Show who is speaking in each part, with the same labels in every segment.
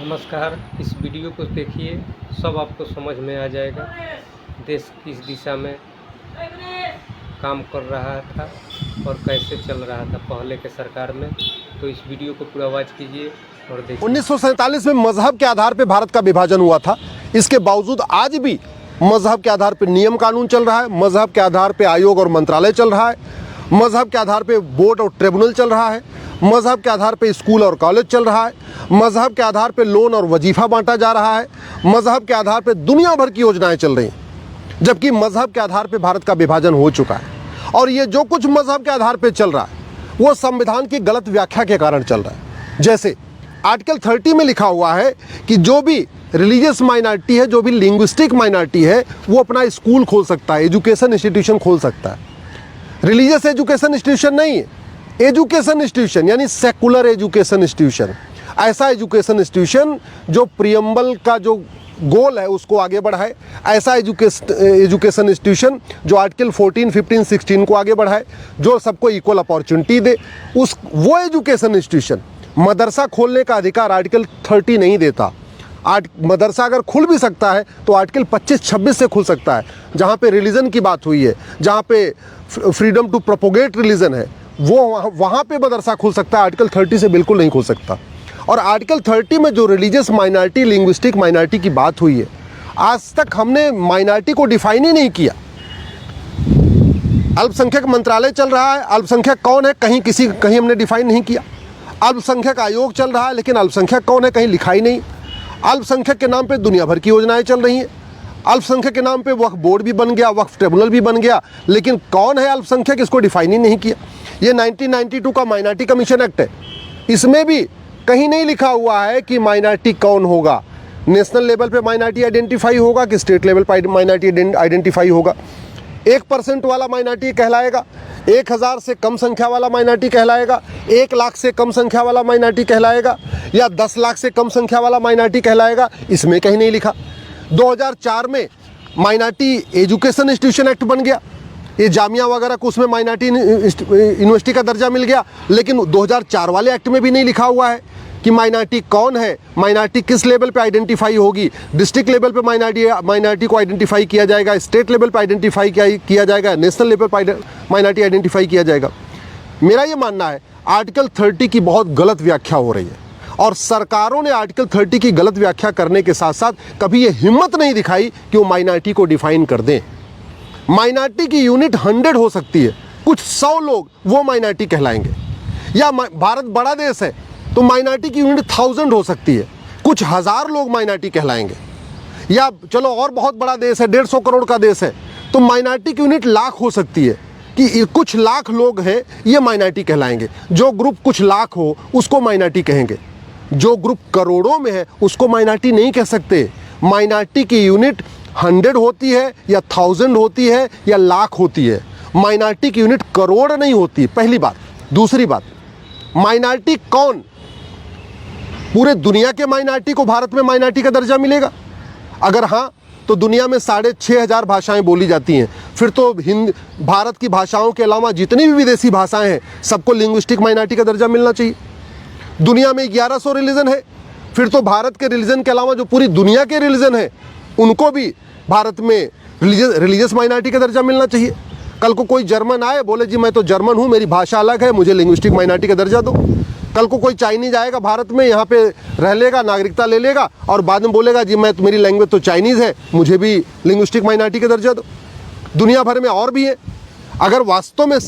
Speaker 1: नमस्कार। इस वीडियो को देखिए, सब आपको समझ में आ जाएगा देश किस दिशा में काम कर रहा था और कैसे चल रहा था पहले के सरकार में। तो इस वीडियो को पूरा वॉच कीजिए और देखिए।
Speaker 2: 1947 में मजहब के आधार पर भारत का विभाजन हुआ था। इसके बावजूद आज भी मजहब के आधार पर नियम कानून चल रहा है, मजहब के आधार पर आयोग और मंत्रालय चल रहा है, मजहब के आधार पर बोर्ड और ट्रिब्यूनल चल रहा है, मजहब के आधार पर स्कूल और कॉलेज चल रहा है, मजहब के आधार पर लोन और वजीफ़ा बांटा जा रहा है, मजहब के आधार पर दुनिया भर की योजनाएं चल रही हैं। जबकि मजहब के आधार पर भारत का विभाजन हो चुका है और ये जो कुछ मजहब के आधार पर चल रहा है वो संविधान की गलत व्याख्या के कारण चल रहा है। जैसे आर्टिकल 30 में लिखा हुआ है कि जो भी रिलीजियस माइनॉरिटी है, जो भी लिंग्विस्टिक माइनॉरिटी है, वो अपना स्कूल खोल सकता है, एजुकेशन इंस्टीट्यूशन खोल सकता है। रिलीजियस एजुकेशन इंस्टीट्यूशन नहीं है, एजुकेशन इंस्टीट्यूशन यानी सेकुलर एजुकेशन इंस्टीट्यूशन, ऐसा एजुकेशन इंस्टीट्यूशन जो प्रियम्बल का जो गोल है उसको आगे बढ़ाए, ऐसा एजुकेशन इंस्टीट्यूशन जो आर्टिकल 14, 15, 16 को आगे बढ़ाए, जो सबको इक्वल अपॉर्चुनिटी दे, वो एजुकेशन इंस्टीट्यूशन। मदरसा खोलने का अधिकार आर्टिकल 30 नहीं देता। मदरसा अगर खुल भी सकता है तो आर्टिकल 25-26 से खुल सकता है, जहाँ पे रिलीजन की बात हुई है, जहाँ पे फ्रीडम टू प्रोपोगेट रिलीजन है, वो वहाँ पे मदरसा खुल सकता है। आर्टिकल 30 से बिल्कुल नहीं खुल सकता। और आर्टिकल 30 में जो रिलीजियस माइनॉरिटी, लिंग्विस्टिक माइनॉरिटी की बात हुई है, आज तक हमने माइनॉरिटी को डिफाइन ही नहीं किया। अल्पसंख्यक मंत्रालय चल रहा है, अल्पसंख्यक कौन है कहीं हमने डिफाइन नहीं किया। अल्पसंख्यक आयोग चल रहा है, लेकिन अल्पसंख्यक कौन है कहीं लिखा ही नहीं। अल्पसंख्यक के नाम पे दुनिया भर की योजनाएं चल रही हैं। अल्पसंख्यक के नाम पे वक्फ बोर्ड भी बन गया, वक्फ ट्रिब्यूनल भी बन गया, लेकिन कौन है अल्पसंख्यक इसको डिफाइन ही नहीं किया। ये 1992 का माइनॉरिटी कमीशन एक्ट है, इसमें भी कहीं नहीं लिखा हुआ है कि माइनॉरिटी कौन होगा। नेशनल लेवल पे माइनॉरिटी आइडेंटिफाई होगा कि स्टेट लेवल पर माइनॉरिटी आइडेंटिफाई होगा। 1% वाला माइनॉरिटी कहलाएगा, 1000 से कम संख्या वाला माइनॉरिटी कहलाएगा, 1 लाख से कम संख्या वाला माइनॉरिटी कहलाएगा, या 10 लाख से कम संख्या वाला माइनॉरिटी कहलाएगा, इसमें कहीं नहीं लिखा। 2004 में माइनॉरिटी एजुकेशन इंस्टीट्यूशन एक्ट बन गया, ये जामिया वगैरह को उसमें माइनॉरिटी यूनिवर्सिटी का दर्जा मिल गया, लेकिन 2004 वाले एक्ट में भी नहीं लिखा हुआ है कि माइनॉरिटी कौन है, माइनॉरिटी किस लेवल पे आइडेंटिफाई होगी। डिस्ट्रिक्ट लेवल पे माइनॉरिटी को आइडेंटिफाई किया जाएगा, स्टेट लेवल पे आइडेंटिफाई किया जाएगा, नेशनल लेवल पर माइनॉरिटी आइडेंटिफाई किया जाएगा। मेरा ये मानना है आर्टिकल 30 की बहुत गलत व्याख्या हो रही है और सरकारों ने आर्टिकल 30 की गलत व्याख्या करने के साथ साथ कभी ये हिम्मत नहीं दिखाई कि वो माइनॉरिटी को डिफाइन कर दें। माइनॉरिटी की यूनिट 100 हो सकती है, कुछ 100 लोग वो माइनॉरिटी कहलाएंगे। या भारत बड़ा देश है तो माइनॉरिटी की यूनिट 1000 हो सकती है, कुछ 1000 लोग माइनॉरिटी कहलाएंगे। या चलो और बहुत बड़ा देश है, 150 करोड़ का देश है, तो माइनॉरिटी की यूनिट लाख हो सकती है कि कुछ लाख लोग हैं ये माइनॉरिटी कहलाएंगे। जो ग्रुप कुछ लाख हो उसको माइनॉरिटी कहेंगे, जो ग्रुप करोड़ों में है उसको माइनॉरिटी नहीं कह सकते। माइनॉरिटी की यूनिट 100 होती है या 1000 होती है या लाख होती है, माइनॉरिटी की यूनिट करोड़ नहीं होती, पहली बात। दूसरी बात, माइनॉरिटी कौन? पूरे दुनिया के माइनॉरिटी को भारत में माइनॉरिटी का दर्जा मिलेगा? अगर हाँ तो दुनिया में 6500 भाषाएं बोली जाती हैं, फिर तो भारत की भाषाओं के अलावा जितनी भी विदेशी भाषाएं हैं सबको लिंग्विस्टिक माइनॉरिटी का दर्जा मिलना चाहिए। दुनिया में 1100 रिलीजन है, फिर तो भारत के रिलीजन के अलावा जो पूरी दुनिया के रिलीजन है उनको भी भारत में रिलीजियस माइनॉरिटी का दर्जा मिलना चाहिए। कल को कोई जर्मन आए, बोले जी मैं तो जर्मन हूँ, मेरी भाषा अलग है, मुझे लिंग्विस्टिक माइनॉरिटी का दर्जा दो। कल को कोई चाइनीज आएगा भारत में, यहाँ पे रह लेगा, नागरिकता ले लेगा और बाद में बोलेगा जी मेरी लैंग्वेज तो चाइनीज़ है, मुझे भी लिंग्विस्टिक माइनॉरिटी का दर्जा दो। दुनिया भर में और भी है। अगर वास्तव में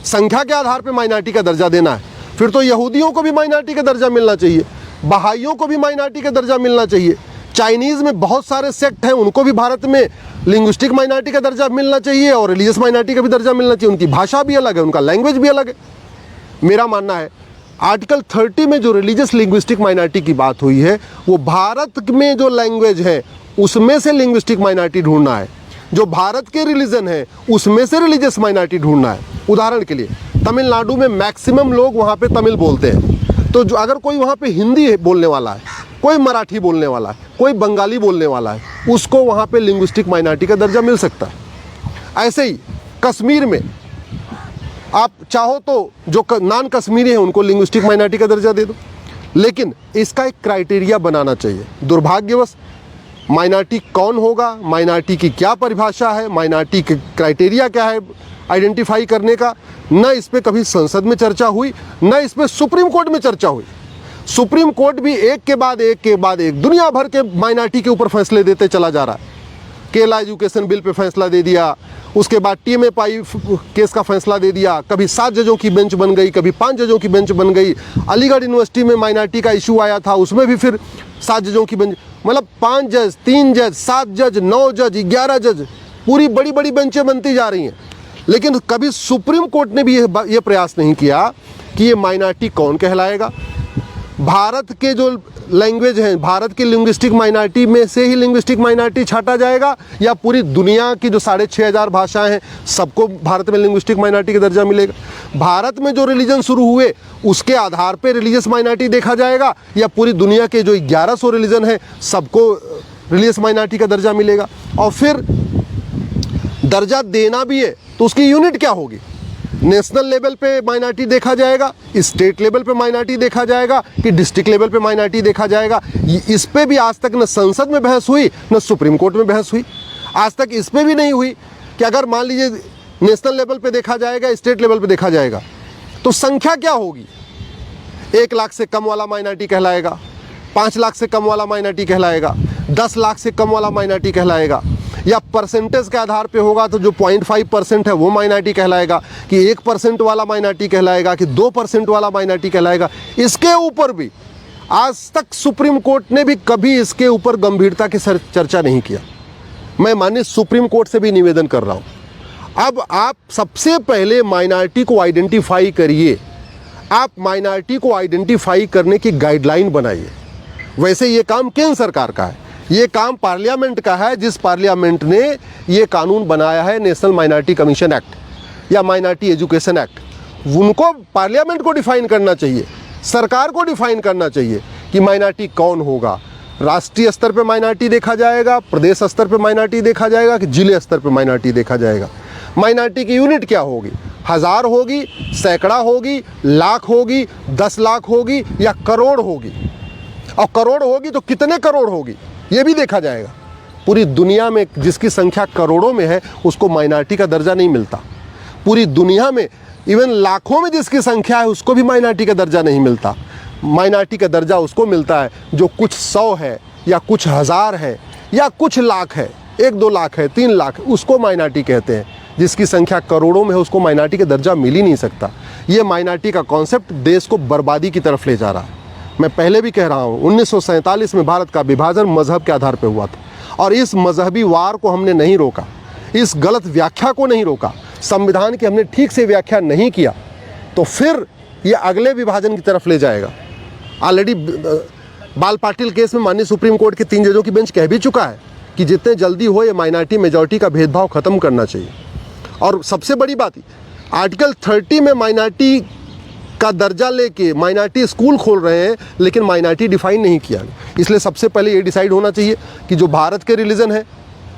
Speaker 2: संख्या के आधार पर माइनॉरिटी का दर्जा देना है फिर तो यहूदियों को भी माइनॉरिटी का दर्जा मिलना चाहिए, बहाइयों को भी माइनॉरिटी का दर्जा मिलना चाहिए, चाइनीज़ में बहुत सारे सेक्ट हैं उनको भी भारत में लिंग्विस्टिक माइनॉरिटी का दर्जा मिलना चाहिए और रिलीजियस माइनॉरिटी का भी दर्जा मिलना चाहिए। उनकी भाषा भी अलग है, उनका लैंग्वेज भी अलग है। मेरा मानना है आर्टिकल 30 में जो रिलीजियस लिंग्विस्टिक माइनॉरिटी की बात हुई है वो भारत में जो लैंग्वेज है उसमें से लिंग्विस्टिक माइनॉरिटी ढूंढना है, जो भारत के रिलीजन है उसमें से रिलीजियस माइनॉरिटी ढूंढना है। उदाहरण के लिए तमिलनाडु में मैक्सिमम लोग वहाँ पे तमिल बोलते हैं, तो जो अगर कोई वहाँ पे हिंदी बोलने वाला है, कोई मराठी बोलने वाला है, कोई बंगाली बोलने वाला है, उसको वहाँ पे लिंग्विस्टिक माइनॉरिटी का दर्जा मिल सकता है। ऐसे ही कश्मीर में आप चाहो तो जो नॉन कश्मीरी हैं उनको लिंग्विस्टिक माइनॉरिटी का दर्जा दे दो। लेकिन इसका एक क्राइटेरिया बनाना चाहिए। दुर्भाग्यवश माइनॉरिटी कौन होगा, माइनॉरिटी की क्या परिभाषा है, माइनॉरिटी के क्राइटेरिया क्या है आइडेंटिफाई करने का, न इस पे कभी संसद में चर्चा हुई, न इस पे सुप्रीम कोर्ट में चर्चा हुई। सुप्रीम कोर्ट भी एक के बाद एक दुनिया भर के माइनॉरिटी के ऊपर फैसले देते चला जा रहा है। केरला एजुकेशन बिल पे फैसला दे दिया, उसके बाद TMA केस का फैसला दे दिया, कभी 7 जजों की बेंच बन गई, कभी 5 जजों की बेंच बन गई। अलीगढ़ यूनिवर्सिटी में माइनॉरिटी का इशू आया था, उसमें भी फिर 7 जजों की बेंच, मतलब 5 जज, 3 जज, 7 जज, 9 जज, 11 जज, पूरी बड़ी बड़ी बेंचें बनती जा रही हैं। लेकिन कभी सुप्रीम कोर्ट ने भी ये प्रयास नहीं किया कि ये माइनॉरिटी कौन कहलाएगा। भारत के जो लैंग्वेज हैं, भारत की लिंग्विस्टिक माइनॉरिटी में से ही लिंग्विस्टिक माइनॉरिटी छाटा जाएगा, या पूरी दुनिया की जो 6,500 भाषाएं हैं सबको भारत में लिंग्विस्टिक माइनॉरिटी का दर्जा मिलेगा। भारत में जो रिलीजन शुरू हुए उसके आधार पर रिलीजियस माइनॉरिटी देखा जाएगा, या पूरी दुनिया के जो 1100 रिलीजन है सबको रिलीजियस माइनॉरिटी का दर्जा मिलेगा। और फिर दर्जा देना भी है तो उसकी यूनिट क्या होगी। नेशनल लेवल पे माइनॉरिटी देखा जाएगा, स्टेट लेवल पे माइनॉरिटी देखा जाएगा, कि डिस्ट्रिक्ट लेवल पे माइनॉरिटी देखा जाएगा। इस पे भी आज तक न संसद में बहस हुई, न सुप्रीम कोर्ट में बहस हुई। आज तक इस पे भी नहीं हुई कि अगर मान लीजिए नेशनल लेवल पे देखा जाएगा, स्टेट लेवल पे देखा जाएगा, तो संख्या क्या होगी। 1 लाख से कम वाला माइनॉरिटी कहलाएगा, 5 लाख से कम वाला माइनॉरिटी कहलाएगा, 10 लाख से कम वाला माइनॉरिटी कहलाएगा, या परसेंटेज के आधार पे होगा तो जो 0.5% है वो माइनॉरिटी कहलाएगा, कि 1% वाला माइनॉरिटी कहलाएगा, कि 2% वाला माइनॉरिटी कहलाएगा। इसके ऊपर भी आज तक सुप्रीम कोर्ट ने भी कभी इसके ऊपर गंभीरता के चर्चा नहीं किया। मैं माननीय सुप्रीम कोर्ट से भी निवेदन कर रहा हूँ, अब आप सबसे पहले माइनॉरिटी को आइडेंटिफाई करिए, आप माइनॉरिटी को आइडेंटिफाई करने की गाइडलाइन बनाइए। वैसे ये काम केंद्र सरकार का है, ये काम पार्लियामेंट का है, जिस पार्लियामेंट ने ये कानून बनाया है नेशनल माइनॉरिटी कमीशन एक्ट या माइनॉरिटी एजुकेशन एक्ट। उनको पार्लियामेंट को डिफाइन करना चाहिए, सरकार को डिफाइन करना चाहिए कि माइनॉरिटी कौन होगा। राष्ट्रीय स्तर पे माइनॉरिटी देखा जाएगा, प्रदेश स्तर पे माइनॉरिटी देखा जाएगा, कि जिले स्तर पे माइनॉरिटी देखा जाएगा। माइनॉरिटी की यूनिट क्या होगी, 1000 होगी, सैकड़ा होगी, लाख होगी, 10 लाख होगी, या करोड़ होगी। और करोड़ होगी तो कितने करोड़ होगी ये भी देखा जाएगा। पूरी दुनिया में जिसकी संख्या करोड़ों में है उसको माइनॉरिटी का दर्जा नहीं मिलता। पूरी दुनिया में इवन लाखों में जिसकी संख्या है उसको भी माइनॉरिटी का दर्जा नहीं मिलता। माइनॉरिटी का दर्जा उसको मिलता है जो कुछ 100 है, या कुछ 1000 है, या कुछ लाख है, 1-2 लाख है, 3 लाख, उसको माइनॉरिटी कहते हैं। जिसकी संख्या करोड़ों में है उसको माइनॉरिटी का दर्जा मिल ही नहीं सकता। ये माइनॉरिटी का कॉन्सेप्ट देश को बर्बादी की तरफ ले जा रहा है। मैं पहले भी कह रहा हूँ, 1947 में भारत का विभाजन मजहब के आधार पर हुआ था, और इस मजहबी वार को हमने नहीं रोका, इस गलत व्याख्या को नहीं रोका, संविधान की हमने ठीक से व्याख्या नहीं किया, तो फिर ये अगले विभाजन की तरफ ले जाएगा। ऑलरेडी बाल पाटिल केस में माननीय सुप्रीम कोर्ट के 3 जजों की बेंच कह भी चुका है कि जितने जल्दी हो ये माइनॉरिटी मेजॉरिटी का भेदभाव ख़त्म करना चाहिए। और सबसे बड़ी बात, आर्टिकल 30 में माइनॉरिटी का दर्जा लेके माइनॉरिटी स्कूल खोल रहे हैं, लेकिन माइनॉरिटी डिफाइन नहीं किया। इसलिए सबसे पहले ये डिसाइड होना चाहिए कि जो भारत के रिलीजन है,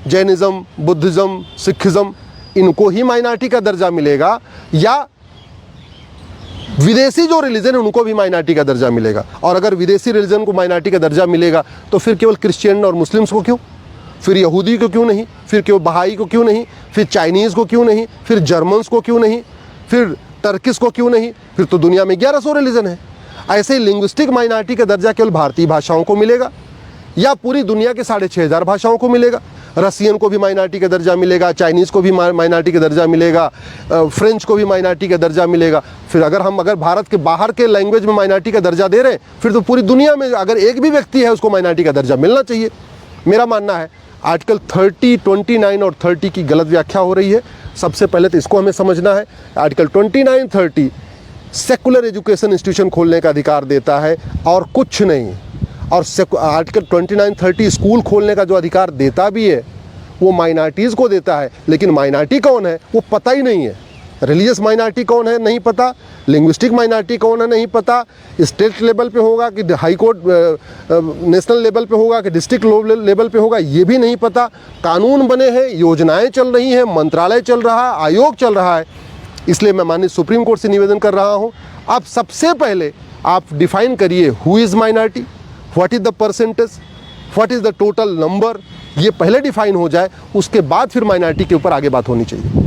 Speaker 2: जैनिज़्म, बुद्धिज़्म, सिखिज़्म, इनको ही माइनॉरिटी का दर्जा मिलेगा, या विदेशी जो रिलीजन है उनको भी माइनॉरिटी का दर्जा मिलेगा। और अगर विदेशी रिलीजन को माइनॉरिटी का दर्जा मिलेगा तो फिर केवल क्रिश्चियन और मुस्लिम्स को क्यों, फिर यहूदी को क्यों नहीं, फिर केवल बहाई को क्यों नहीं, फिर चाइनीज़ को क्यों नहीं, फिर जर्मन्स को क्यों नहीं, फिर टर्किस को क्यों नहीं, फिर तो दुनिया में 1100 रिलीजन है। ऐसे ही लिंग्विस्टिक माइनॉरिटी का दर्जा केवल भारतीय भाषाओं को मिलेगा, या पूरी दुनिया के 6,500 भाषाओं को मिलेगा। रसियन को भी माइनॉरिटी का दर्जा मिलेगा, चाइनीज़ को भी माइनॉरिटी का दर्जा मिलेगा, फ्रेंच को भी माइनॉरिटी का दर्जा मिलेगा। फिर अगर भारत के बाहर के लैंग्वेज में माइनॉरिटी का दर्जा दे रहे हैं, फिर तो पूरी दुनिया में अगर एक भी व्यक्ति है उसको माइनॉरिटी का दर्जा मिलना चाहिए। मेरा मानना है आर्टिकल 30, 29 और 30 की गलत व्याख्या हो रही है। सबसे पहले तो इसको हमें समझना है। आर्टिकल 29, 30 सेकुलर एजुकेशन इंस्टीट्यूशन खोलने का अधिकार देता है और कुछ नहीं। और आर्टिकल 29, 30 स्कूल खोलने का जो अधिकार देता भी है वो माइनॉरिटीज़ को देता है, लेकिन माइनॉरिटी कौन है वो पता ही नहीं है। रिलीजियस माइनॉरिटी कौन है नहीं पता, लिंग्विस्टिक माइनॉरिटी कौन है नहीं पता, स्टेट लेवल पे होगा कि हाई कोर्ट नेशनल लेवल पे होगा कि डिस्ट्रिक्ट लेवल पे होगा ये भी नहीं पता। कानून बने हैं, योजनाएं चल रही हैं, मंत्रालय चल रहा है, आयोग चल रहा है। इसलिए मैं माननीय सुप्रीम कोर्ट से निवेदन कर रहा हूं, आप सबसे पहले आप डिफाइन करिए who is minority, what is the percentage, what is the total number, ये पहले डिफाइन हो जाए, उसके बाद फिर माइनॉरिटी के ऊपर आगे बात होनी चाहिए।